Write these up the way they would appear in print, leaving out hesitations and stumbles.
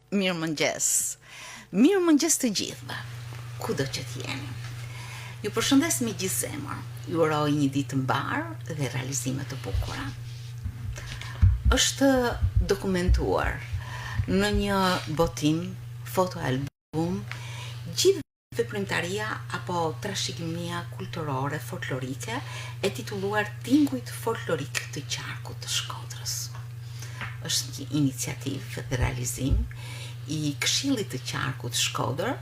Mirëmëngjes. Mirëmëngjes të gjithëve, kudo që t'jeni. Ju përshëndes me gjithë zemër. Ju uroj një ditë të mbarë dhe realizime të bukura. Është dokumentuar në një botim fotoalbum gjithë veprimtaria apo trashëgimia kulturore folklorike e titulluar Tingujt folklorik të qarkut të Shkodrës. Është një iniciativë dhe realizim i Këshillit të Qarkut Shkodër,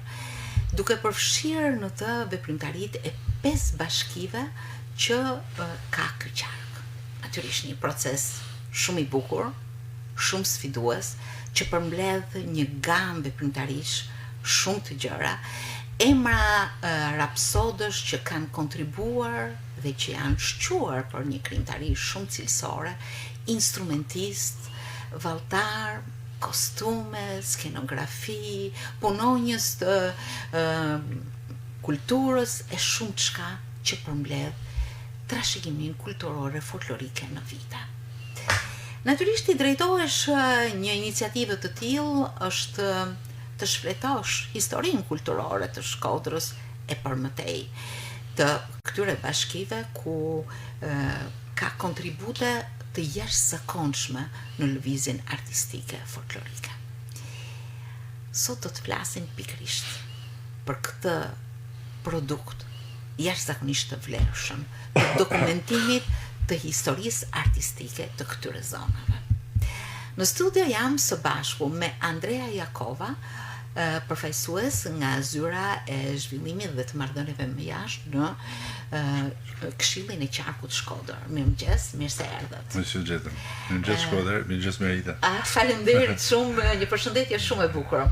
duke përfshirë në të veprimtaritë e 5 bashkive që ka ky qark. Natyrisht një proces shumë i bukur, shumë sfidues, që përmbledh një gamë veprimtarish shumë të gjëra, emra rapsodësh që kanë kontribuar dhe që janë shquar për një krimtari shumë cilësore, instrumentist, valltar, kostume, skenografi, punonjës të kulturës e shumë çka që përmbledh trashëgimin kulturore folklorike në vite. Natyrisht i drejtohesh një iniciative të tillë është të shfletosh historinë kulturore të Shkodrës e përmëtej të këtyre bashkive ku ka kontribute të jashtëzakonshme në lëvizjen artistike folklorike. Sot do të flasim pikërisht për këtë produkt jashtëzakonisht të vlerëshëm të dokumentimit të historisë artistike të këtyre zonave. Në studio jam së bashku me Andrea Jakova, përfaqësues nga zyra e zhvillimit dhe të marrëdhënieve me jashtë në Këshillin e Qarkut Shkodër. Mirëmëngjes, mirë se erdhët. Mirëmëngjes Shkodër, mirëmëngjes Merita. Faleminderit shumë, një përshëndetje shumë e bukur.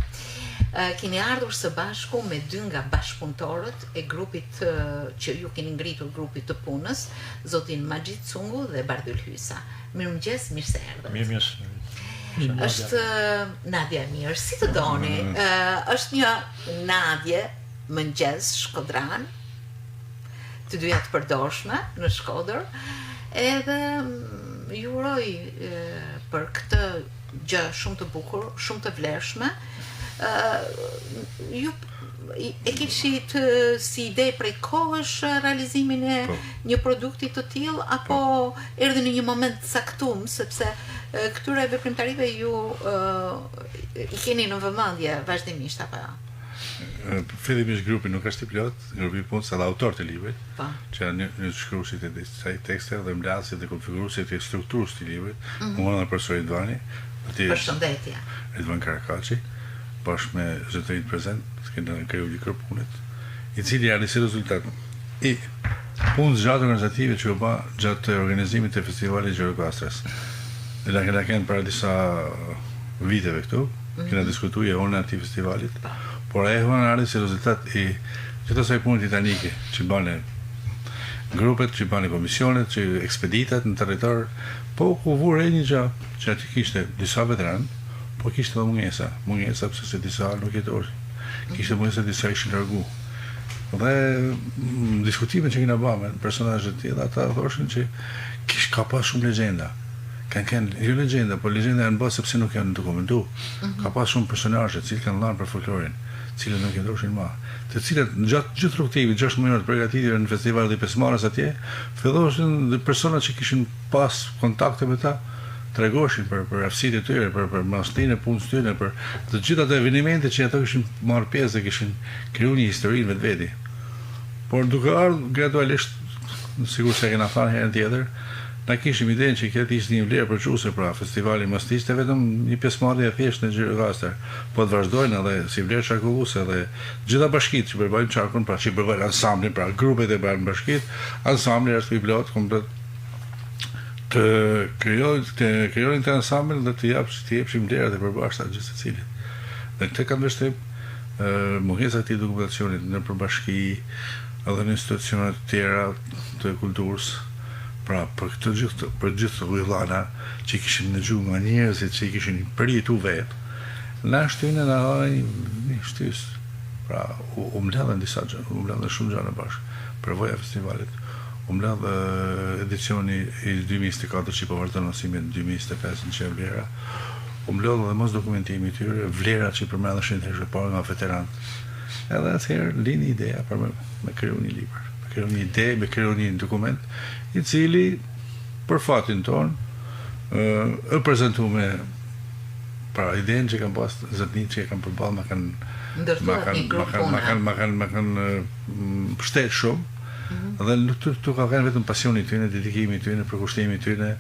Keni ardhur së bashku me 2 nga bashkëpunëtorët e grupit që ju keni ngritur grupit të punës, zotin Maxhit Cungu dhe Bardhyl Hysa. Mirëmëngjes, mirë se erdhët. Mirëmëngjes. Është Nadia Mirë, si të doni, është një Nadje mëngjes shkodran, të dyja të përdorshme në Shkodër, edhe ju uroj për këtë gjë shumë të bukur, shumë të vlerëshme. Ju e kishit si ide prej kohësh realizimin e një produkti të tillë apo erdhi në një moment caktuar, sepse këtyre veprimtarive ju i keni në vëmendje vazhdimisht apo jo? Fillimisht grupi nuk është i plot, grupi i punës edhe autor të librit, që janë një shkruesit e disa tekste dhe mbledhësit dhe konfiguruesit e strukturës të librit, unë dhe profesor Ridvani, përshëndetje. Ridvan Karakaçi, bashkë me zotërin prezent, kënë kriju një kërpunit, i cili janë si rezultat i punës gjatë organizative që u ba gjatë organizimit të festivalit Gjirokastras. Dhe na kënë para disa viteve këtu, këna diskutu e orën ati festivalit, por e hënë arë si rezultat i gjithë asaj punët titanike që bane grupet, që bane komisionet, që ekspeditat në territor, po ku vure një gjë që ati kishte disa veteran, po kishte dhe mungesa pëse se disa nuk jetorë, kishte mungesa disa ishin largu. Dhe diskutime që kina ba me personazhet të tilla, ata thoshin që ka pas shumë legjenda. Jo legjenda, po legjenda janë bërë sepse nuk janë dokumentu. Ka pas shumë personazhe të cilët kanë dhënë për folklorin, të cilët nuk jetojnë më, të cilët gjatë gjithë rrugtimit 6 muaj të përgatitjeve në festival dhe 5 marrës atje, filloshin dhe persona që kishin pas kontakte me ta, tregoshin për aftësitë e tyre, për mastinë e punës tyre, për të gjitha ato evente që ato kishin marrë pjesë dhe kishin krijuar një histori vetveti. Por duke ardhur gradualisht, sigurisht se kena thënë herën tjetër, na kishim idenë që këtë ishte një vlerë përçuese pra festivali mastiste vetëm një pjesëmarrje e thjeshtë në Gjirokastër, po të vazhdojnë edhe si vlerë çarkulluese dhe gjitha bashkitë që përbëjnë çarkun, pra që përbëjnë ansamblin, pra grupet e bën bashkitë, ansambli është i plot komplet të krijojnë të ansambl dhe të japshim vlerat e përbashkëta gjithë secilit. Dhe këtë kanë vështim mungesa e këtij dokumentacionit në përbashki edhe në institucione të tjera të kulturës. Pra, për gjithë rrydhana që kishin nëgju nga njerëzit që i kishin përjetu vetë, na shtynë në një shtys. Pra, u mbledhen disa gjë, u mbledhen shumë gjëra bashkë, përvoja festivalit. U mbledh edicioni i 2024 që po vazhdon osimin 2025 në Qevlera. po mblodh dhe mos dokumentimi i tyre, vlerat që përmendeshin herë parë nga veteranët. Edhe atëherë lini ideja për me kriju një libër, me kriju një ide, me kriju një dokument i cili për fatin ton e prezentu me pra idenë që kanë pas zotënit që e kanë përballë ma kanë pështet shumë dhe nuk të ka kanë vetëm pasioni tyne, dedikimi tyne, përkushtimi tyne,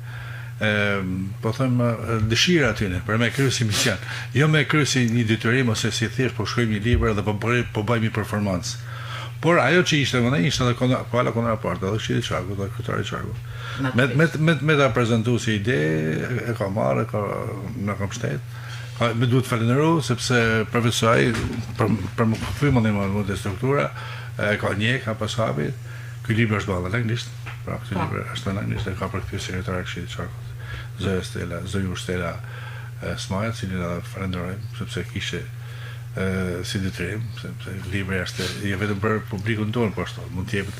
po thëmë dëshira tyne për me kryu si mision, jo me kryu si një detyrim ose si thjesht po shkojmë një libër dhe po bëjmë një performancë. Por ajo që ishte më ne ishte edhe Koala Kontraparta, edhe Këshilli Çarkut, edhe Kryetari Çarkut. Me ta prezentu si ide, e ka marrë, na ka mbështet. Me duhet falenderu sepse përveç saj për më këfymë në të struktura, ka një, ka pas hapit. Ky libër është ballë anglisht, pra ky libër është në anglisht e ka përkthyer sekretari i Këshillit Çarkut. Zëju Stella Smaja, cilin edhe falenderojmë sepse kishte si detyrim, sepse libri është jo vetëm për publikun tonë, por ashtu mund të jepet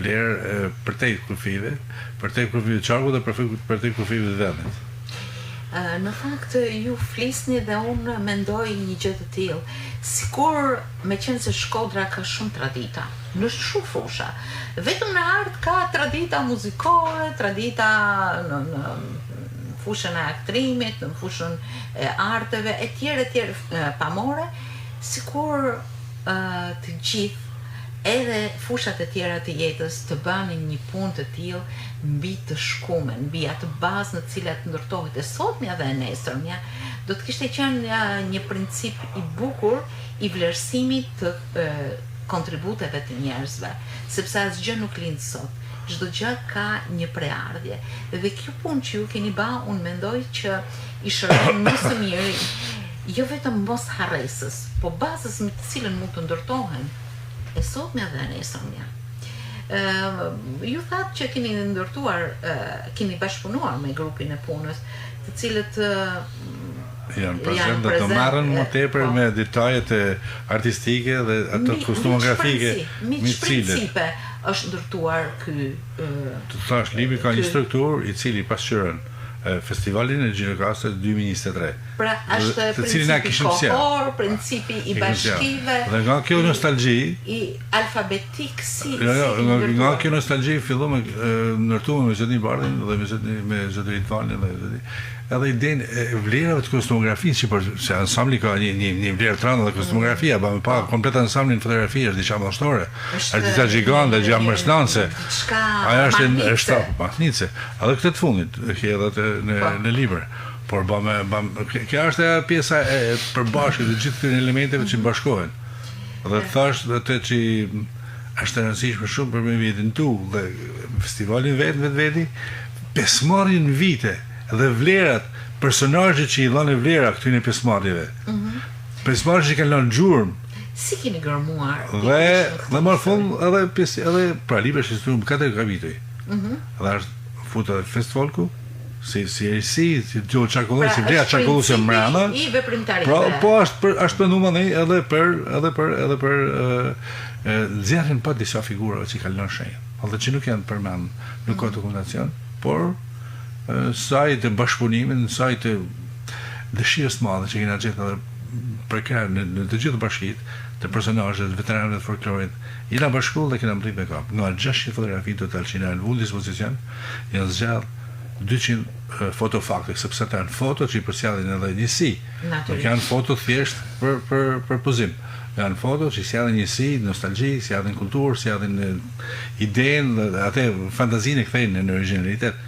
vlerë për te kufive të Çarkut dhe për te kufive të vendit. Në fakt ju flisni dhe unë mendoj një gjë të tillë, sikur me qenë se Shkodra ka shumë tradita, në shumë fusha. Vetëm në art ka tradita muzikore, tradita në fushën e aktrimit, në fushën e arteve, etj pamore, sikur të gjithë edhe fushat e tjera të jetës të banin një punë të tillë mbi të shkumen, mbi atë bazë në cilat ndërtohet e sotmja dhe e nesërmja, do të kishte qenë një princip i bukur i vlerësimit të kontributeve të njerëzve, sepse asgjë nuk lind sot. Çdo gjë ka një preardhje. Dhe kjo punë që ju keni ba, unë mendoj që i shërben më së miri, jo vetëm mos harresës, po bazës me të cilën mund të ndërtohen e sotmja dhe e nesërmja. Ju thatë që keni ndërtuar, keni bashkëpunuar me grupin e punës, të cilët janë prezent dhe të marrën më tepër me detajet artistike dhe ato kostumografike. Me çfarë principe është ndërtuar ky? Të thash, libri ka një strukturë i cili pasqyron Festivalin e Gjirokastës 2023. Pra është principi kohor, principi i bashkive, dhe nga kjo nostalgji i alfabetik si nga kjo nostalgji fillon me ndërtuar me Zotin Bardhin dhe me Zotin Valin dhe edhe idenë e vlerave të kostumografisë, që për se ansambli ka një vlerë të rëndë dhe kostumografia, ba me pa komplet ansamblin fotografi është diçka madhështore, është diçka gjigande, gjë mërsnanse. Ajo është mahnitse. Edhe këtë të fundit, që edhe në libër. Por kjo është pjesa e përbashkët të gjithë këtyre elementeve që bashkohen. Dhe thash dhe të që është e rëndësishme shumë për me evidentu dhe festivalin veti, pesëmarrjen vite dhe vlerat, personazhet që i dhanë vlera këtyre pjesëmarrjeve. Personazhet që kanë lënë gjurmë. Si keni gërmuar? Dhe marr fund edhe pra libri është shtuar 4 kapituj. Dhe është futur edhe festivalku, si Gjo Çarkulluesi, si vlera Çarkulluesi mbrana. I veprimtarisë. Po është penduar edhe për nxjerrjen pa disa figurave që kanë lënë shenjë. Edhe që nuk janë përmend, nuk ka dokumentacion, por saj të bashkëpunimin, saj të dëshirës madhe që kena gjetë edhe përkër në të gjithë bashkit të personazhet, veteranëve të folklorit, jena bashkull dhe kena mbrit me kap. Nga 600 fotografi total që jena në vull dispozicion, janë zgjallë 200 fotofakte, sepse të janë foto që i përsjallin edhe njësi. Nuk janë foto thjesht për pozim. Janë foto që sjellin njësi, nostalgji, sjellin kulturë, sjellin idenë, atë fantazinë e kthejnë në originalitet.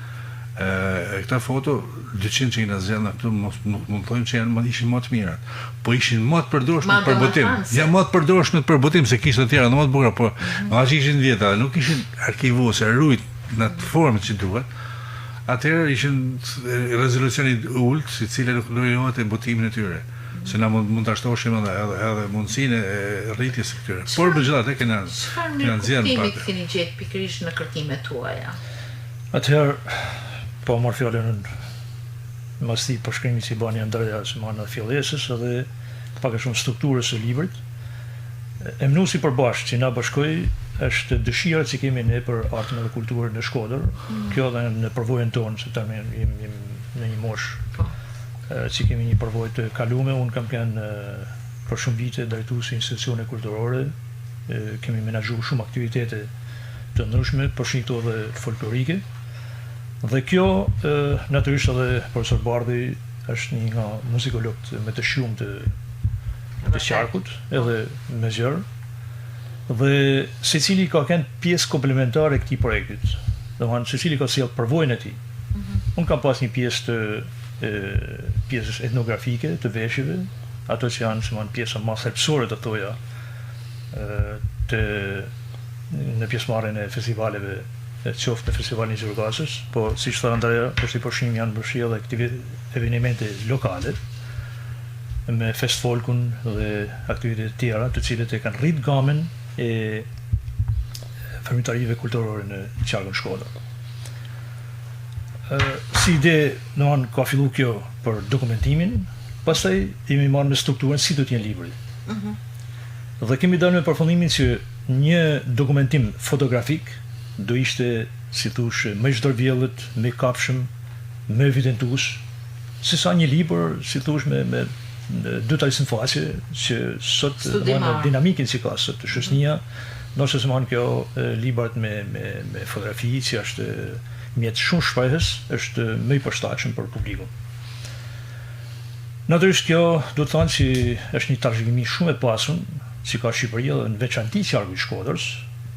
Këta foto 200 që i në zgjellë në këtu nuk mund të thojmë që ishin më të mirat, po ishin më të përdorshme për botim. Ja më të përdorshme për botim se kishte të tjera, në më të bukura, po nga që ishin vjeta, nuk ishin arkivuese, rujt në të formë që duhet. Atëherë ishin rezolucionit ullt, si cile nuk lejohet e botimin e tyre. Se na mund të ashtoshim edhe mundësinë e rritjes së këtyre. Por megjithatë kena nxjerrë pak. Çfarë keni gjetë pikërisht në kërkimet tuaja? Atëherë po marr fjalën mas ti përshkrimit që bani Andrea Simona Fillesës edhe pak a shumë strukturës së librit. Emnusi përbashkë që na bashkoi është dëshira që kemi ne për artën dhe kulturën në Shkodër. Kjo dhe në përvojën tonë, se tani në një moshë që kemi një përvojë të kalume. Unë kam qenë për shumë vite drejtuesi institucione kulturore, kemi menaxhuar shumë aktivitete të ndryshme, përfshi këto dhe folklorike. Dhe kjo, natyrisht edhe profesor Bardhi është një nga muzikologët me të shumë të qarkut, edhe me zgjer. Dhe secili ka kënë pjesë komplementare këtij projektit. Domethënë secili ka sjellë përvojën e tij. Unë kam pas një pjesë pjesës etnografike të veshjeve, ato që janë pjesa më thelbësore të thoja në pjesëmarrjen e festivaleve, qoftë në festivalin e Gjirokastës, po siç tha Andrea, për si përshim janë bërshia dhe evenimente lokale me festfolkun dhe aktivitete tjera, të cilët e kanë rrit gamën e fermitarive kulturore në qarkun Shkodër. Si ide, ka fillu kjo për dokumentimin, pastaj jemi marrë me strukturën si do t'jenë libri. Dhe kemi dalë me përfundimin që një dokumentim fotografik do ishte, si thush, më i zhdërvjellët, më i kapshëm, më evidentues, se sa një libër, si thush, me dy tajsën faqe, që sot dinamikin që ka sot shoqënia, nëse se man kjo librat me fotografi, që është mjet shumë shprehës, është më i përshtatshëm për publikun. Natyrisht kjo do të thonë që është një trashëgimi shumë e pasur, që ka Shqipëria dhe në veçanti qarku i Shkodrës,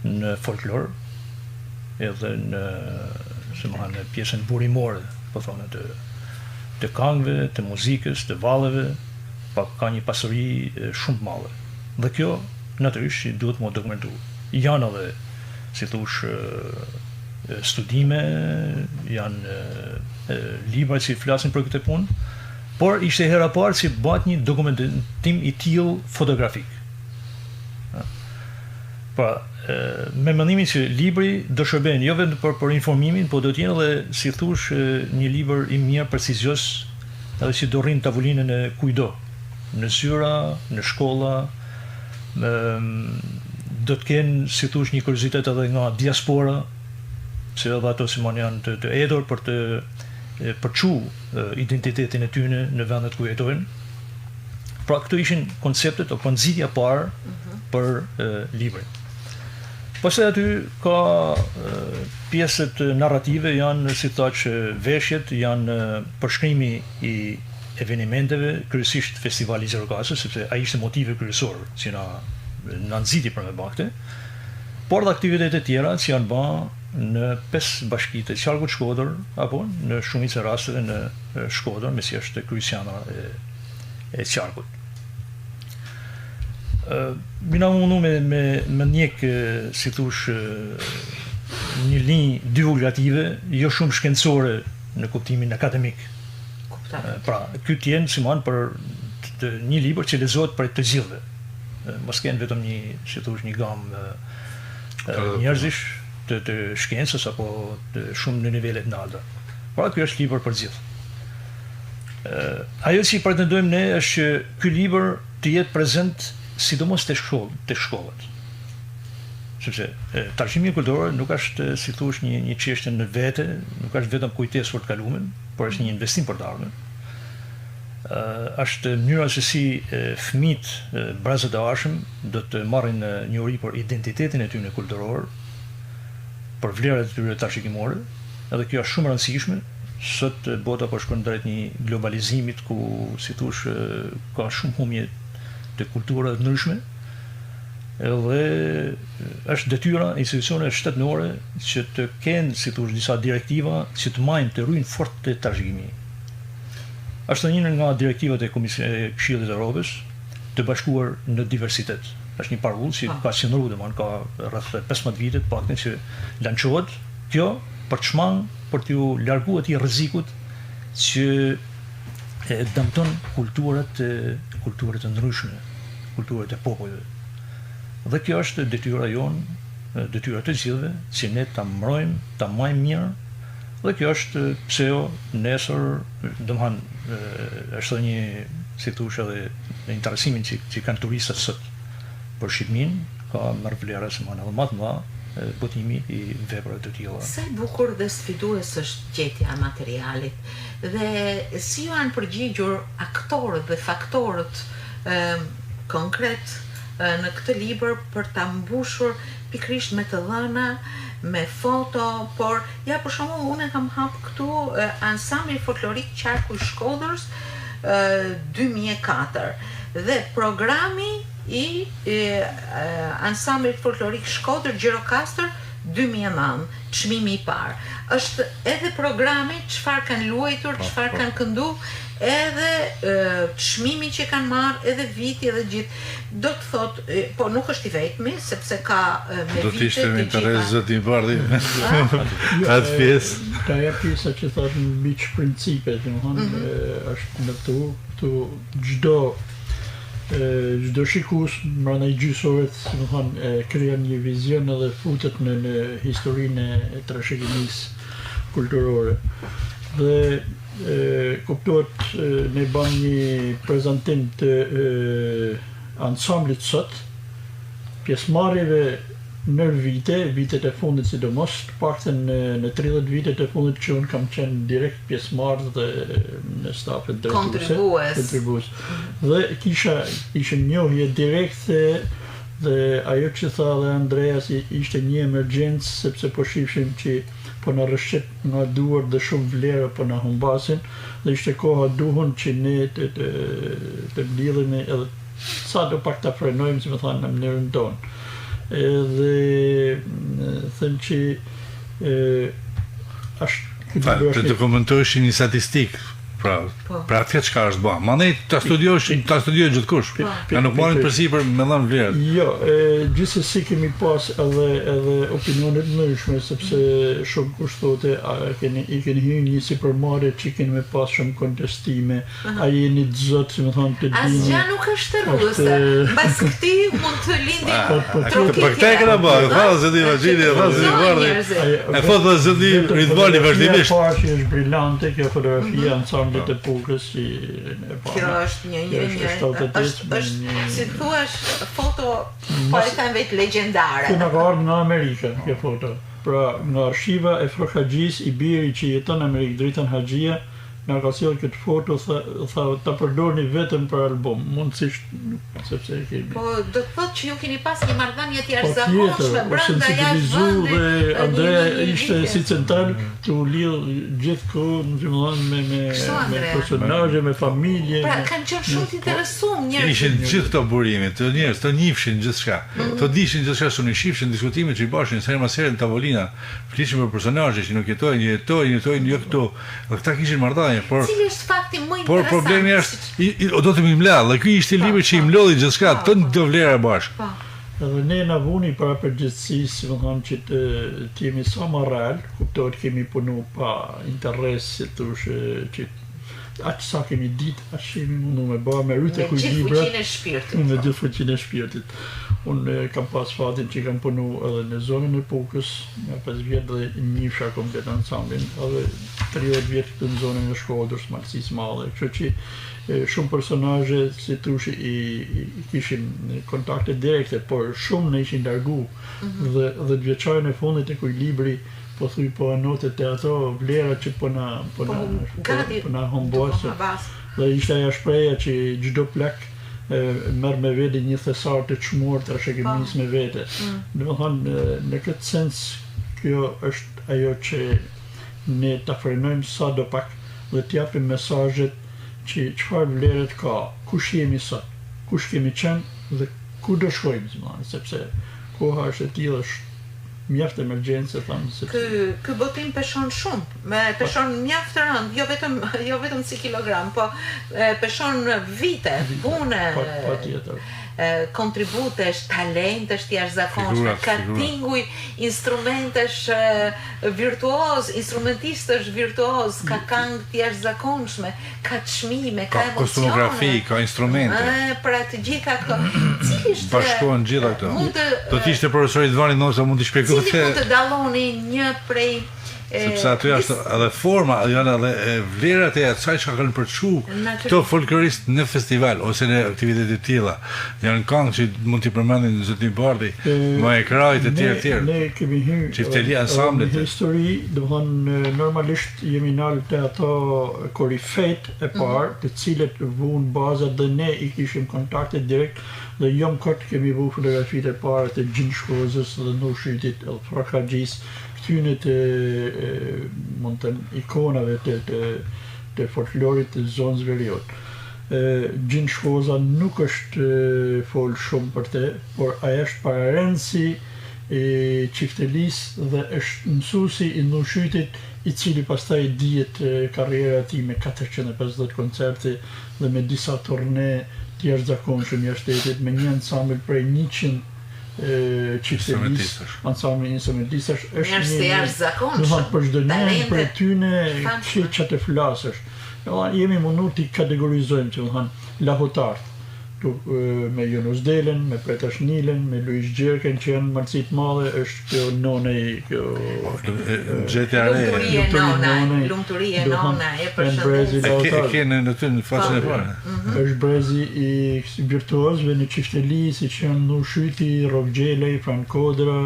në folklor, edhe në pjesën burimore, po thonë, të këngëve, të muzikës, të valleve, pa ka një pasuri shumë të madhe. Dhe kjo natyrisht duhet më dokumentuar. Janë edhe, si thush, studime, janë libra që flasin për këtë punë, por ishte hera parë që bëhet një dokumentim i tillë fotografik. Pra, me mendimin që libri do shërben jo vetëm për informimin, po do të jenë edhe, si thush, një libër i mirë precizios, edhe që do rrin tavolinën e kujdo, në zyra, në shkolla, do të kenë, si thush, një kuriozitet edhe nga diaspora, se edhe ato si janë të edhur për të përçu identitetin e tyre në vendet ku jetojnë. Pra këto ishin konceptet o konzitja parë për librin. Pastaj aty ka pjesët narrative, janë, si thash, veshjet, janë përshkrimi i evenimenteve, kryesisht festivali i Gjirokastës, sepse ai ishte motivi kryesor që na nxiti për me bakte, por dhe aktivitete tjera që janë bërë në 5 bashkitë të qarkut Shkodër, apo në shumicën e rasteve në Shkodër, me si është kryesjana e qarkut. Mina mundu me njek, si thush, një linjë divulgative, jo shumë shkencore në kuptimin akademik. Pra, ky t'jen, si man, për një libër që lexohet për të gjithëve. Mos kenë vetëm një, si thush, një gamë njerëzish të shkencës apo të shumë në nivelet nalta. Pra, ky është libër për gjithë. Ajo që pretendojmë ne është që ky libër të jetë prezent sidomos te shkollat. Sepse trashëgimia kulturore nuk është, si thush, një çështje në vete, nuk është vetëm kujtesë për të kaluar, por është një investim për të ardhmen. Është mënyra se si fëmijët brazët e arshëm do të marrin njohuri për identitetin e tyre kulturor, për vlerat e tyre trashëgimore, edhe kjo është shumë e rëndësishme. Sot bota po shkon drejt një globalizimit ku, si thush, ka shumë humje të kulturave të ndryshme, edhe është detyra e institucioneve shtetërore që të kenë, si thush, disa direktiva që të majnë të ruajnë fort të trashëgimi. Është një nga direktivat e Këshillit të Evropës, të bashkuar në diversitet. Është një parull që ka qëndruar, domethënë ka rreth 15 vite të paktën që lançohet kjo për të shmang, për t'ju larguar atij rrezikut që dëmton kulturat e ndryshme, kulturat e popujve. Dhe kjo është detyra jonë, detyra të gjithëve, që ne ta mbrojmë, ta majmë mirë. Dhe kjo është pse nesër, domethënë, është një, si thush, edhe interesimin që kanë turistët sot për Shqipërinë, ka marrë vlera se edhe më të mëdha botimi I veprave të tilla. Sa e bukur dhe sfidues është gjetja e materialit dhe si ju janë përgjigjur aktorët dhe faktorët konkret në këtë libër për ta mbushur pikërisht me të dhëna, me foto, por ja për shembull unë kam hap këtu ansambli folklorik Qarku I Shkodrës 2004 dhe programi I ansamblit folklorik Shkodër Gjirokastër 2009, çmimi I parë. Është edhe programi çfarë kanë luajtur, çfarë kanë këndu, edhe çmimi që kanë marrë, edhe viti edhe gjithë. Do të thotë, po nuk është I vetmi, sepse ka me Do vite të ishte të me interes gjitha. zoti Bardhi. Atë pjesë. Ka e pjesa që thotë në biç principe, domethënë është në tu çdo shikues mbrana I gjysorët, domethënë krijon një vizion edhe futet në historinë e trashëgimisë kulturore. Dhe kuptohet ne bën një prezantim të ansamblit sot, pjesëmarrjeve në vitet e fundit sidomos, të paktën në 30 vitet e fundit që unë kam qenë direkt pjesëmarrës dhe në stafet drejtuese, kontribues. Dhe kisha njohje direkte dhe ajo që tha dhe Andreas ishte një emergjencë sepse po shifshim që po na rrëshqet nga duar dhe shumë vlera po na humbasin dhe ishte koha duhur që ne të mbillemi edhe sa do pak ta frenojmë, si më thanë, në mënyrën tonë. Dhe them që Të dokumentohesh një statistik, pra atë çka është bë. Mandej ta studioj gjithkush. Ja nuk marrin përsipër me dhënë vlerë. Jo, gjithsesi kemi pas edhe opinione të ndryshme sepse shumë kushtote I keni hyrë një sipërmarrje që keni me pas shumë kontestime. A jeni të zot, si më thonë, të dini. Asgjë nuk është rrugëse. Mbas këtij mund të lindi trokitje. Po këtë kena bërë, tha zoti Vaxhili, tha zoti Bardhi. E thotë zoti Ridvani vazhdimisht. Kjo është një brillante kjo fotografia ansamblit të Pukës që e pa. Kjo është është si thuash foto po e kanë vetë legjendare. Kjo na ka ardhur nga Amerika kjo foto. Pra nga arshiva e Fro Haxhis I biri që jeton në Amerikë, Dritan Haxhia, nga ka sjellë këtë foto, tha ta përdorni vetëm për album, mundësisht sepse kemi. Po do të thotë që ju keni pas një marrëdhënie të jashtëzakonshme brenda sensibilizuar dhe Andrea ishte si central të u lidh gjithkohë, me personazhe, me familje. Pra kanë qenë shumë të interesuar njerëz. Ishin gjithë këto burime, të njerëz, të njihshin gjithçka. Të dishin gjithçka, shumë shifshin diskutimet që I bashin herë pas here në tavolina, flishin për personazhe që nuk jetojnë jo këtu. Dhe këta kishin marrëdhënie. Cili është fakti më interesant? Por problemi është, do të më mbledh, dhe ky ishte libri që I mlodhi gjithçka, të vlera bashkë. Edhe ne na vuni para përgjithësisë, si më thonë që të jemi sa më real, kuptohet kemi punu pa interes, si thosh që aq sa kemi ditë, aq kemi mundu me bërë me rrytë e kujdibra. Me gjithë fuqinë e shpirtit. Me gjithë fuqinë e shpirtit. Unë kam pas fatin që kam punu edhe në zonën e Pukës, nga 5 vjet dhe njifsha komplet ansamblin, edhe 30 vjet në zonën e Shkodrës, Malësisë Madhe. Kështu që shumë personazhe si thosh I kishin kontakte direkte, por shumë ne ishin largu dhe 10 vjeçarin e fundit e kuj libri po thuj po anote të ato vlera që po na humbosin. Dhe ishte ajo shpreha që çdo plak merr me vete një thesar të çmuar trashëgimisë me vete. Domethënë në këtë sens kjo është ajo që ne ta frenojmë sadopak dhe t'japim mesazhet që çfarë vlerat ka, kush jemi sot, kush kemi qenë dhe ku do shkojmë, sepse koha është e tillë, është mjaft emergjencë thamë se ky botim peshon shumë, peshon mjaft të rënd, jo vetëm si kilogram, po peshon vite, pune, patjetër. Kontributesh, talentesh të jashtëzakonshme, ka tinguj instrumentesh virtuoz, instrumentistësh virtuoz, ka këngë të jashtëzakonshme, ka çmime, ka emocione, kostumografi, ka instrumente. Pra të gjitha këto. Cili është bashkohen gjitha këto. Do të ishte profesori Ridvani ndoshta mund të shpjegonte. Cili mund të dalloni një prej Sepse aty është edhe forma, janë edhe vlerat e asaj që kanë përçu këto folkloristë në festival ose në aktivitete të tilla. Janë këngë që mund t'i përmendin Zoti Bardhi, më e krajt e tjerë. Ne kemi hyrë Çiftëlia ensemblet. Në histori, domethënë normalisht jemi nalë të ato korifet e parë, të cilët vuan bazat dhe ne i kishim kontakte direkt dhe jam kot kemi vu fotografitë e para të Gjin Shkozës dhe Nur Shytit, Elfar Haxhis, këtyne të mund të ikonave të folklorit të zonës Veriut. Gjin Shkoza nuk është fol shumë për te, por ajo është pararensi i qiftelisë dhe është mësuesi i Nur Shytit, i cili pastaj dihet karriera e tij me 450 koncerte dhe me disa turne të jashtëzakonshëm jashtë shtetit, me një ansambël prej 100 qiftelisë, ansambël instrumentistësh është një jashtëzakonshëm. Për çdo njeri prej tyne që të flasësh. Jemi mundur t'i kategorizojmë që lahutartë, me Yunus Delen, me Pretash Nilen, me Luish Gjerken që janë marësit madhe, është kjo nonej, kjo lumturi e nona, e përshëndesim. E kene në ty në faqen e parë. Është brezi i virtuozëve në qifteli, si që janë Nur Shyti, Rok Gjelej, Fran Kodra,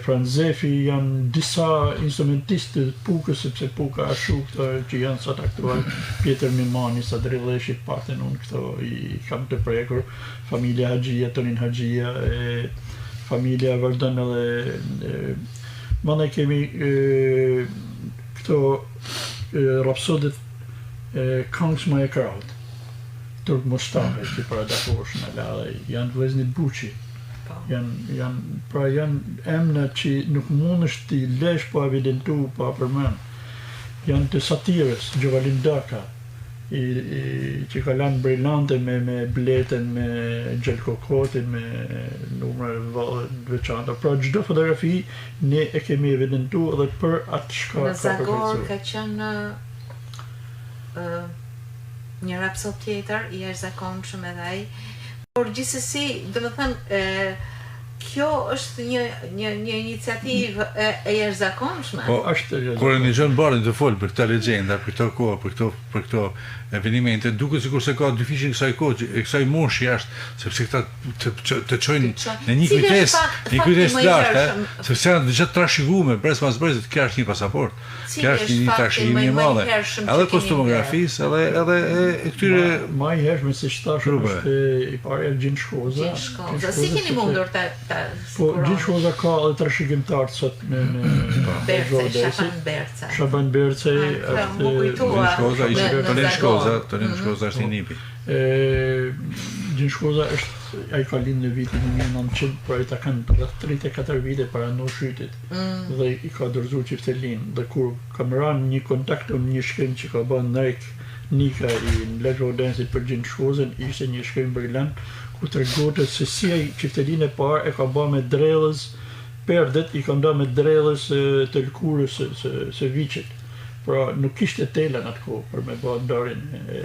Fran Zefi, janë disa instrumentistë të Pukës, sepse Puka ashu këto që janë sot aktual, Pjetër Mimani, Sadrilleshit, parten unë këto i kam të prekur, familja Haxhia, Tonin Haxhia, familja vazhdon edhe Mana kemi këto rapsodit këngës më e krahut, Turk Mustafa, që para dakosh në ladhe, janë vëznit Buçi. Janë emna që nuk mund është t'i lesh po evidentu, po përmend. Janë të satirës, Gjovalin Daka, që ka lanë brillante me bletën, me gjelkokotin, me numre veçanta. Pra çdo fotografi ne e kemi evidentu edhe për atë shka ka përkërcu. Në Zagor ka qenë një rapsod tjetër, i jashtëzakonshëm edhe ai. Por gjithsesi, domethënë, kjo është një iniciativë e jashtëzakonshme. Po, kur e Nigjon Bardhin të fol për këtë legjenda, për këtë kohë, për këto evenimente, duket sikur se ka dyfishin kësaj kohë, kësaj moshi jashtë, sepse këta të çojnë në një kujtesë lartë, sepse janë gjatë trashëguar, brez pas brezit, kjo është një pasaport. Kjo është një trashëgim i madh. Edhe kostumografisë, edhe këtyre më i hershme siç thash është i parë Gjin Shkoza. Si keni mundur ta po Gjin Shkoza ka edhe trashëgimtar sot në Shaban Berca, Gjin Shkoza ishte Tonin Shkoza është i nipi. Gjin Shkoza është ai ka lindë në vitin 1900, pra i ta kanë rreth 34 vite para Nur Shytit dhe i ka dorëzuar qiftelinë. Dhe kur kam rënë një kontakt me një shkrim që ka bën Nrek Nika i Legrodensit për Gjin Shkozën, ishte një shkrim brillant ku tregohet se si ai qiftelinë e parë e ka bërë me drellës, perdet i ka ndarë me drellës të lkurës së viçit. Pra nuk kishte tela në atë kohë për me bërë ndarjen e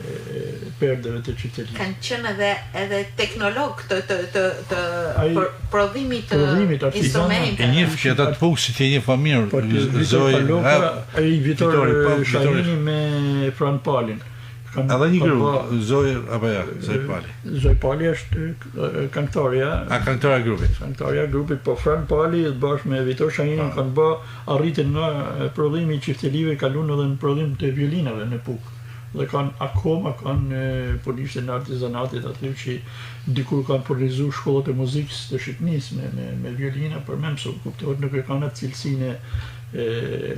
perdeve të qytetit. Kanë qenë edhe teknolog të prodhimit të instrumente. E njeh që ata të pukë si të njeh mirë, Zoj, ai Vitor Shahini me Fran Palin. Edhe një grup, Zoj Pali. Zoj Pali është këngëtarja. Këngëtarja e grupit. Këngëtarja e grupit, po Fran Pali bashkë me Vitor Shahinin kanë bë arritën nga prodhimi i qiftelive, kaluan edhe në prodhim të violinave në Pukë. Dhe akoma kanë punishtë në artizanatit aty që dikur kanë furnizuar shkollat e muzikës të Shqipërisë me violina për me mësu, kuptohet nuk e kanë atë cilësinë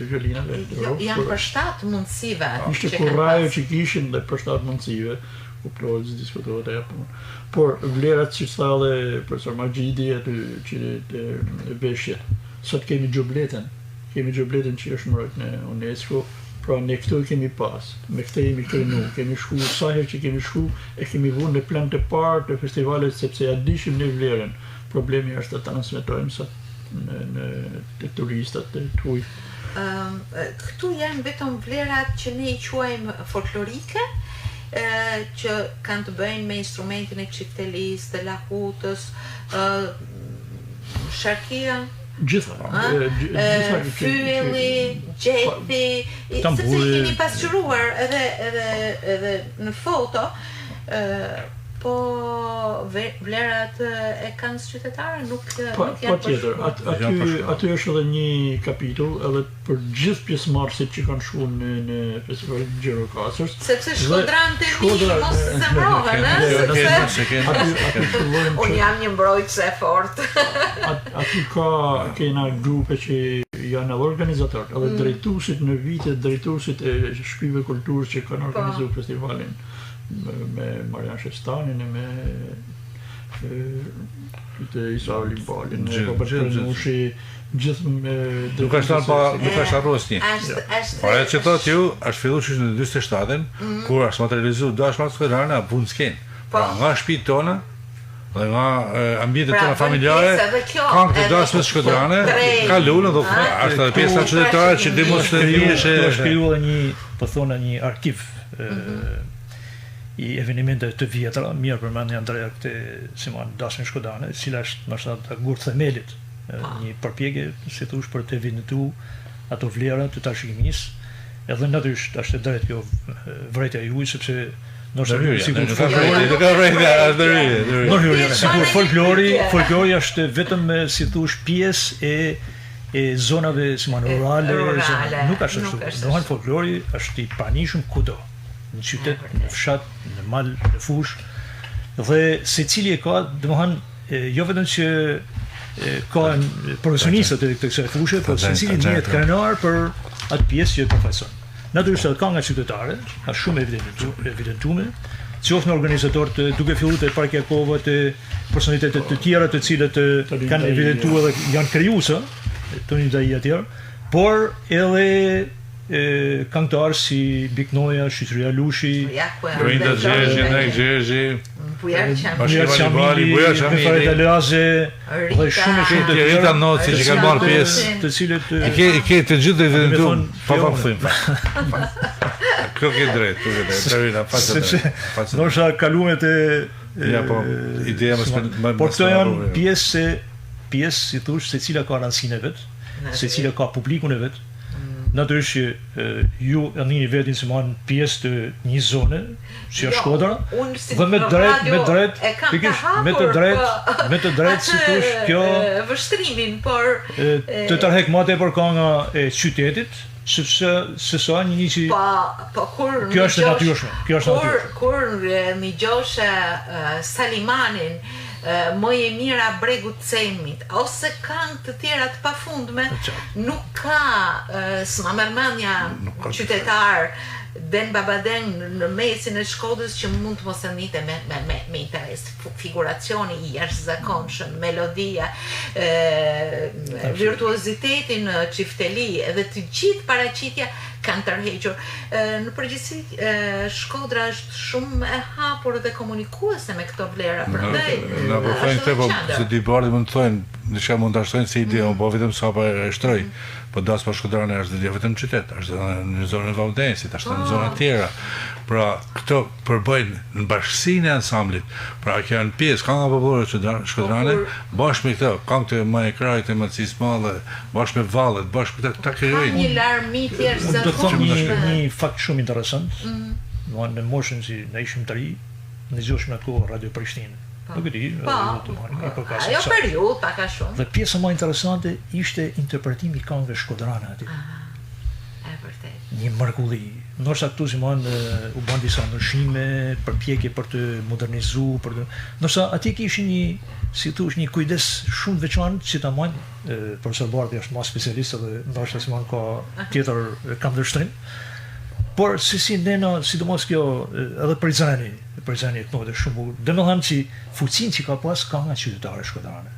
violinave. Janë për 7 mundësive. Ishte kurrajo që kishin dhe për 7 mundësive, kuptohet që diskutohet e punë. Por vlerat që tha dhe profesor Magjidi aty që të veshjet. Sot kemi gjobletën që është mbrojtur në UNESCO. Pra ne këto i kemi pas, me këte jemi krenu, kemi shku, sa herë që kemi shku, e kemi vu në plan të parë të festivalet, sepse ja dishim në vlerën. Problemi është të transmetojmë sot në turistat të tuj. Këtu janë vetëm vlerat që ne i quajmë folklorike, që kanë të bëjnë me instrumentin e qiftelisë, të lahutës, sharkia. Fylli, gjethi, sepse I keni pasqyruar edhe në foto, po vlerat e kanë qytetare nuk janë patjetër. Aty është edhe një kapitull edhe për gjithë pjesëmarrësit që kanë shkuar në festivalin Gjirokastër. Sepse shkodranët e mi mos zemrohen, unë jam një mbrojtëse e fortë. Aty kena grupe që janë edhe organizatorë, edhe drejtuesit në vite, drejtuesit e shpive kulturës që kanë organizuar festivalin. Me Marian Shestanin e me Isa Olimbalin, Robert Prenushi, gjithë me... Nuk është arruas një. Para që thot ju, është fillu që në 27-ën, kur është materializu dashmat së a punë s'ken. Pra nga shtëpitë tona, dhe nga ambientet tona familjare, kanë këtë dashme Shkodrane, ka lullën, dhe është edhe pjesa qytetare që demonstrativisht e... Tu shkriju edhe një, po thona, një arkiv I evenimente të vjetra, mirë përmendni Andrea këtë Simon Dashme Shkodane, e cila është ndoshta gurë themelit, një përpjekje, si thosh, për të evidentu ato vlera të trashëgimisë, edhe natyrisht është e drejtë kjo vërejtja juaj, sepse sikur folklori është vetëm si thosh pjesë e zonave rurale, nuk është ashtu. Domethënë folklori është I pranishëm kudo. Në qytet, në fshat, në mal, në fush, dhe secili e ka, domethënë, jo vetëm që ka profesionistët e kësaj fushe, por secili njihet krenar për atë pjesë që përfaqëson. Natyrisht ka nga qytetare, ka shumë evidentuar, qoftë në organizatorë duke filluar te Parkjakova, te personalitetet të tjera të cilët kanë evidentuar dhe janë krijuese, Toni Dai atje, por edhe këngëtarë si Biknoja, Shqipëria Lushi, Rinda Gjergji, Nek Gjergji, Bujar Çamili, Farida Laze, dhe shumë të Rita Noci që kanë marrë pjesë, të cilët I ke të gjithë evidentuar pa thënë. Kjo ke drejt, Tarina, faqe. Ndoshta kalumet e ja po, ideja më por këto janë pjesë, si thosh, secila ka rëndësinë e vet, secila ka publikun e vet. Natyrisht që ju e njëni vetin se marrën pjesë të një zone, që është Shkodra, dhe me të drejt si thosh kjo vështrimin, por të tërhek më tepër ka nga qytetit, sepse sa një që kjo është natyrshme. Kur migjoshe Salimanin, Moje mira Bregut Cemit, ose këngë të tjera të pafundme, nuk ka smamërmendja qytetar Den Babaden në mesin e Shkodrës që mund të mos e njite me interes, figuracioni I jashtëzakonshëm, melodia, virtuozitetin qifteli dhe të gjithë paraqitja kanë tërhequr. Në përgjithësi Shkodra është shumë e hapur dhe komunikuese me këto vlera, prandaj na po thonë këtë, po se dy bardhë mund të thonë, diçka mund ta shtojnë si ide, po vetëm sa pa e shtroj. Po das pa Shkodrane është jo vetëm qytet, është në zonën e Valldensit, është në zona tjera. Pra këto përbëjnë në bashkësinë e ansamblit. Pra që janë pjesë ka nga popullore Shkodrane, bashkë me këto, kanë të Majekrajt e Macis Madhe, bashkë me Vallet, bashkë me ta krijojnë. Një larmi tjerë do të them një fakt shumë interesant. Në moshën si ne ishim të ri, ne zgjoheshim atë kohë Radio Prishtinë. Nuk e di, ajo periudhë pak a shumë. Dhe pjesa më interesante ishte interpretimi I këngëve shkodrane aty. E vërtet. Një mrekulli. Ndoshta këtu Simon u bën disa ndryshime, përpjekje për të modernizuar, ndoshta atje kishin një kujdes shumë të veçantë që ta marrin profesor Bardhi është më specialist dhe ndoshta Simon ka tjetër këndvështrim. Por si nena, sidomos kjo edhe Prizani e kënohet shumë, dhe me thënë që fuqinë që ka pas kënga qytetare shkodrane.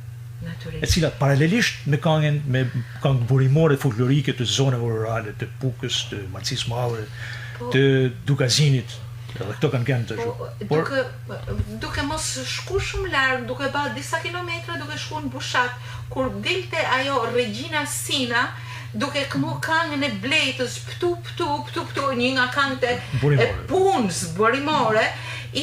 E cilat paralelisht me këngën, me këngë burimore folklorike të zonave rurale, të Pukës, të Macis Madhe, të Dukazinit, edhe këto kanë të shumë. Duke mos shku shumë larg, duke ba disa kilometra, duke shku në Bushat, kur dilte ajo Regina Sina, duke kënu këngën e Bletës, ptu, një nga këngët e punës burimore,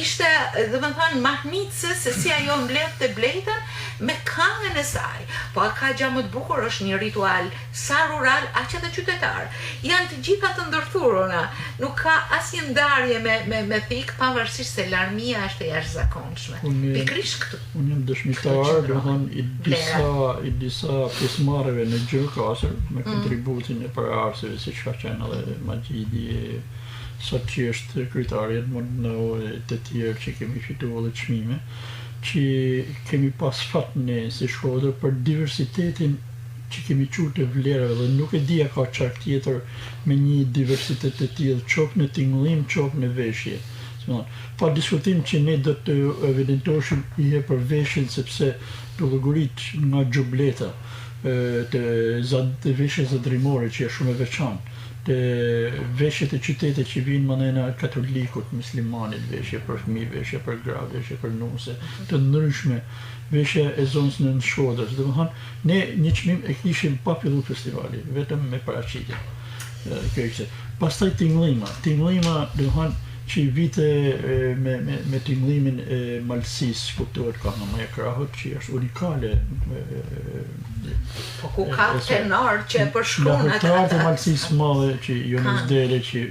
ishte, dhe më thënë, mahnitëse se si ajo mbledh të bletën me këngën e saj. Po a ka gjë më të bukur, është një ritual sa rural, aq edhe qytetar. Janë të gjitha të ndërthurura. Nuk ka asnjë ndarje me thik, pavarësisht se larmia është e jashtëzakonshme. Pikërisht këtu. Unë jam dëshmitar, domethënë i disa pjesëmarrjeve në gjykatër me kontributin e paraardhësve, siç ka qenë edhe Magjidi, sot që është kryetari e të tjerë që kemi fituar edhe çmime, që kemi pas fat ne si Shkodër për diversitetin që kemi qurë të vlerave dhe nuk e dia ka çfarë tjetër me një diversitet të tillë, qoftë në tingëllim, qoftë në veshje. Pa diskutim që ne do të evidentoshim ihe për veshjen sepse pëllëgurit nga xhubleta të veshje zadrimore që është shumë e veçantë, të veshjet e qytetit që vinë manena katolikut, muslimanit, veshje për fëmijë, veshje për gra, veshje për nuse, të ndryshme, veshje e zonës në Shkodrës. Domethënë, ne një çmim e kishim pa fillu festivali, vetëm me paraqitje. Kjo ishte. Pastaj tingëllima, domethënë që i vite me tingëllimin e malësisë, kuptohet ka nga Maja Krahut, që është unikale. Po ku ka tenor që e përshkruan atë. Nga të malësisë madhe që Jonis Dere që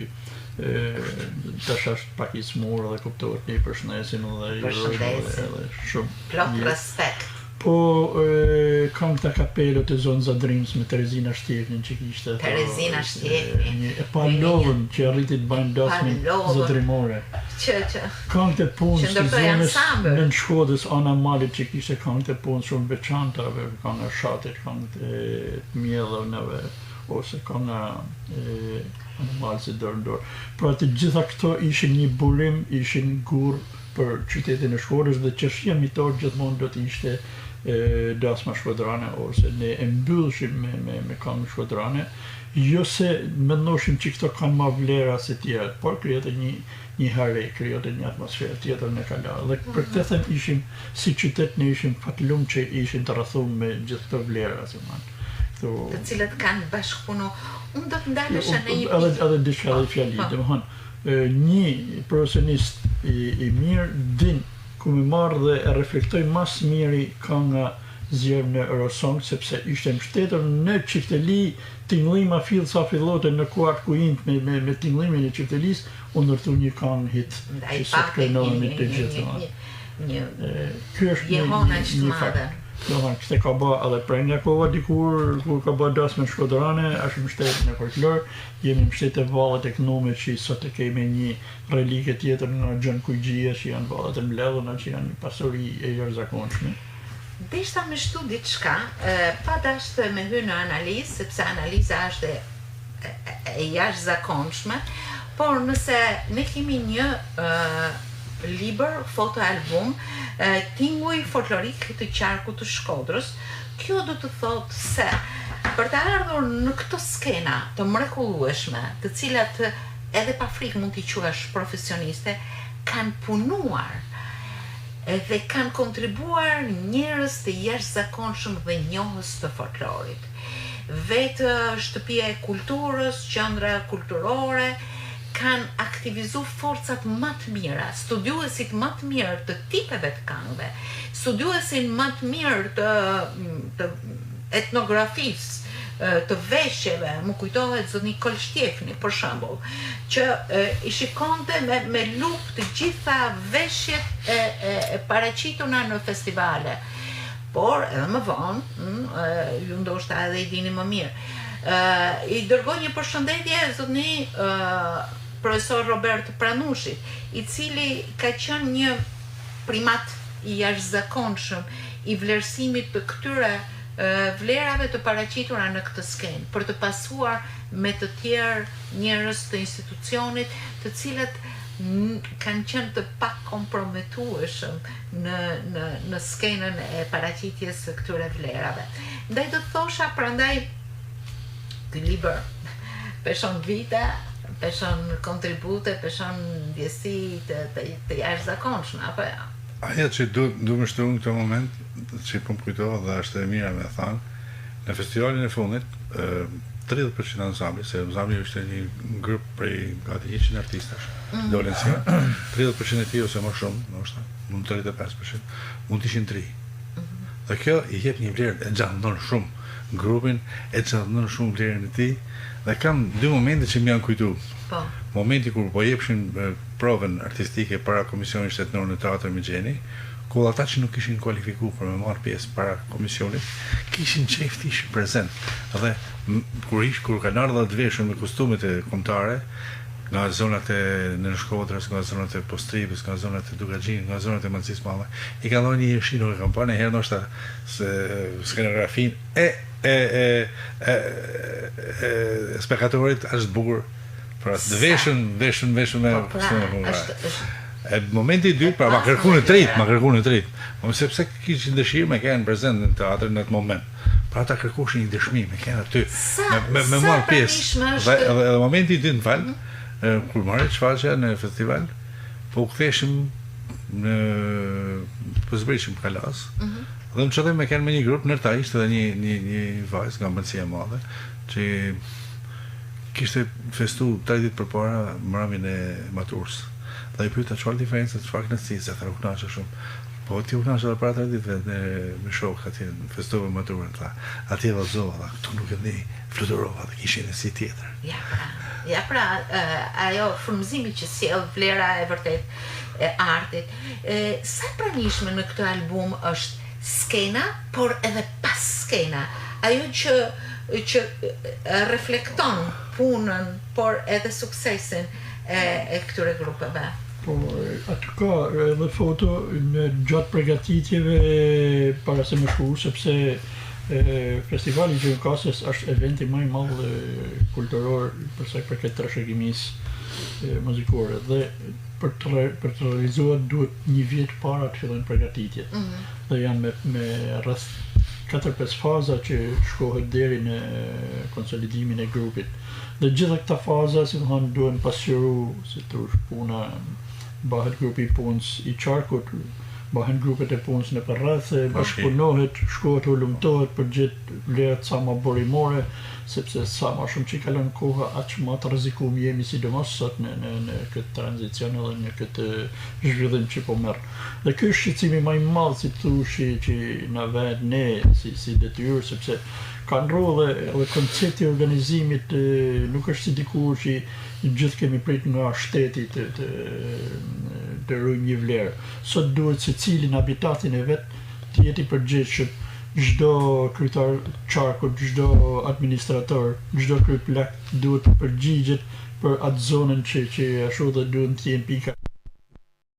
tash është pak i smur dhe kuptohet një përshëndesim edhe shumë. Plot respekt. Po kam këta kapelot e zonë Zadrimës me Terezina Shtjefnin që kishte. Terezina Shtjefni. E pa lovën që arriti të bajnë dasmin zadrimore. Kam këtë punës të zonës në Shkodrës, ana Malit që kishte kam këtë punës shumë veçantave, kam në shatit, kam të mjedhënave, ose kam në animalë si dorë në dorë. Pra të gjitha këto ishin një burim, ishin gur për qytetin e Shkodrës dhe çështja mitore gjithmonë do të ishte dasma shkodrane ose ne e mbyllshim me këngë shkodrane, jo se mendoshim që këto kanë ma vlera se tjerët, por krijote një hare, krijote një atmosferë tjetër në kala. Dhe për këtë them ishim si qytet ne ishim fatlum që ishim të rrethuar me gjithë këto vlera, të cilët kanë bashkëpunu. Unë do të ndalesha në një pikë. Edhe diçka edhe fjali, domethënë një profesionist i mirë din ku me marrë dhe e reflektoj mas miri ka nga zjerë në Eurosong, sepse ishte mbështetur në Çifteli, tingëllima fill sa fillote në kuart ku int me tingëllimin e Çiftelisë, u ndërtu një këngë hit që sot krenohemi të gjithë. Ky është një fakt. Kështë ka ba edhe prej nga kova dikur, kur ka ba dasme shkodrane, është mbështetur në folklor, jemi mbështetur vallet ekonomike që sot e kemi një relike tjetër në Gjën Kujgjia që janë vallet e mbledhura që janë një pasuri e jashtëzakonshme. Deshta me shtu diçka, pa dashtë me hyrë në analizë, sepse analiza është e jashtëzakonshme, por nëse ne kemi një libër, fotoalbum, tinguj folklorik të qarkut të Shkodrës, kjo do të thotë se për të ardhur në këto skena të mrekullueshme, të cilat edhe pa frikë mund t'i quash profesioniste, kanë punuar dhe kanë kontribuar njerëz të jashtëzakonshëm dhe njohës të folklorit. Vetë shtëpia e kulturës, qendra kulturore, kanë aktivizu forcat më të mira, studiuesit më të mirë të tipeve të këngëve, studiuesin më të mirë të etnografisë, të veshjeve, më kujtohet zot Nikol Shtjefni, për shembull, që i shikonte me lupë të gjitha veshjet e paraqitura në festivale. Por edhe më vonë, ju ndoshta edhe i dini më mirë. I dërgoj një përshëndetje zotni profesor Robert Pranushit, i cili ka qenë një primat i jashtëzakonshëm i vlerësimit të këtyre vlerave të paraqitura në këtë skenë, për të pasuar me të tjerë njerëz të institucionit, të cilët kanë qenë të pakomprometueshëm në skenën e paraqitjes së këtyre vlerave. Ndaj do të thosha prandaj ky libër peshon vite, peshon kontribute, peshon ndjesi të jashtëzakonshme, apo jo? Aja që du më shtu në këto moment, që po më kujtohet dhe është e mira me thanë, në festivalin e fundit, 30% ansambli, se ansambli është një grup prej gati 100 artistash, dolin si 30% e tij ose më shumë, ndoshta, mund 35%, mund të ishin 3. Dhe kjo i jep një vlerë, e gjallëndon shumë grupin, e gjallëndon shumë vlerën e tij, dhe kam dy momente që më janë kujtu. Po. Momenti kur po jepshin provën artistike para Komisionit Shtetëror në Teatër Migjeni, ku ata që nuk ishin kualifikuar për me marrë pjesë para komisionit, kishin qejf të ishin prezent. Dhe kur kanë ardhur të veshur me kostumet e kombëtare, nga zonat e Nënshkodrës, nga zonat e Postribës, nga zonat e Dugaxhinit, nga zonat e Malësisë Madhe, i kanë dhënë një shinë kampane herë ndoshta skenografin spekatorit është bukur. Pra të veshën me e momenti i dytë, pra ma kërkun e tretë, sepse kishin dëshirë me kenë prezent në teatr në atë moment. Pra ata kërkoshin një dëshmi me kenë aty, me marrë pjesë. Dhe momenti i dytë në falë, kur marrë shfaqja në festival, po u ktheshim po zbrishim Kalas, dhe më qëllim me kenë me një grup nërtajisht dhe një vajzë nga Mbëndësia Madhe, që kishte festu 3 ditë përpara mbrëmjen e maturës. Dhe i pyeta çfarë diferencë, çfarë kënaqësi, se u kënaqë shumë. Po ti u kënaqë edhe para 3 ditëve me shok atje në festove maturën, tha. Atje vallëzova, këtu nuk e di, fluturova dhe kishin e si tjetër. Ja pra, ajo frymëzimi që sjell vlera e vërtet e artit. Sa pranishme në këtë album është skena, por edhe pas skena. Ajo që reflekton punën, por edhe suksesin e këtyre grupeve. Po, aty ka edhe foto në gjatë përgatitjeve para se më shku, sepse festivali Gjirokastës është eventi më i madh kulturor për sa i përket trashëgimisë muzikore, dhe për të realizuar duhet një vit para të fillojnë përgatitjet. Dhe janë me rreth 4-5 faza që shkohet deri në konsolidimin e grupit. Dhe gjitha këta faza, si më thonë, duhen pasqyru, si të puna, bëhet grupi i punës i qarkut, bëhen grupet e punës në përrethë, bashkëpunohet, shkohet u lumtohet për gjithë vlerat sa ma burimore, sepse sa ma shumë që i kalon koha, aq ma të rrezikum jemi sidomos sot në këtë tranzicion edhe në këtë zhvillim që po merr. Dhe ky është shqetësimi më i madh, si thushi, që na vënë ne si detyrë, sepse kanë role edhe koncepti i organizimit nuk është si dikur që gjithë kemi prit nga shteti të rrujmë një vlerë. Sot duhet secili në habitatin e vet të jetë i përgjegjshëm. Çdo kryetar qarkut, çdo administrator, çdo kryplak duhet të përgjigjet për atë zonën që ashtu dhe duhet të jenë pika